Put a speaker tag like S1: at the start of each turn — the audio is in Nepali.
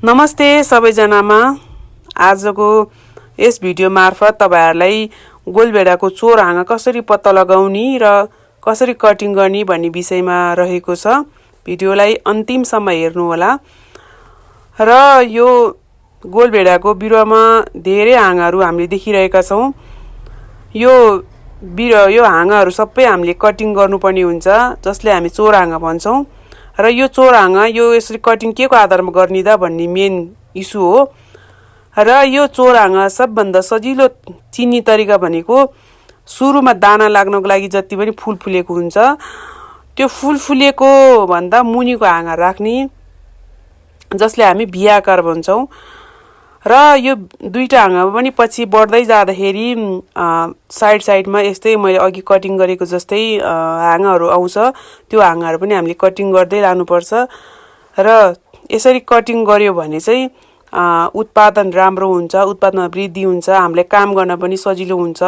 S1: नमस्ते सबैजनामा। आजको यस भिडियो मार्फत तपाईहरुलाई गोलभेडाको चोर हाँगा कसरी पत्ता लगाउने र कसरी कटिङ गर्ने भन्ने विषयमा रहेको छ। भिडियोलाई अन्तिमसम्म हेर्नु होला। र यो गोलभेडाको बिरुवामा धेरै हाँगाहरू हामीले देखिरहेका छौं। यो हाँगाहरू सबै हामीले कटिङ गर्नुपर्ने हुन्छ, जसले हामी चोर हाँगा भन्छौं। र यो चोर हाँगा यसरी कटिङ के को आधारमा गर्ने त भन्ने मेन इस्यु हो। र यो चोर हाँगा सबभन्दा सजिलो चिन्ने तरिका भनेको सुरुमा दाना लाग्नको लागि जति पनि फूल फुलेको हुन्छ त्यो फूल फुलेको भन्दा मुनिको हाँगा राख्ने, जसले हामी भी आकार भन्छौं। र यो दुईटा हाँगामा पनि पछि बढ्दै जाँदाखेरि साइड साइडमा यस्तै मैले अघि कटिङ गरेको जस्तै हाँगाहरू आउँछ। त्यो हाँगाहरू पनि हामीले कटिङ गर्दै लानुपर्छ। र यसरी कटिङ गर्यो भने चाहिँ उत्पादन राम्रो हुन्छ, उत्पादनमा वृद्धि हुन्छ, हामीले काम गर्न पनि सजिलो हुन्छ।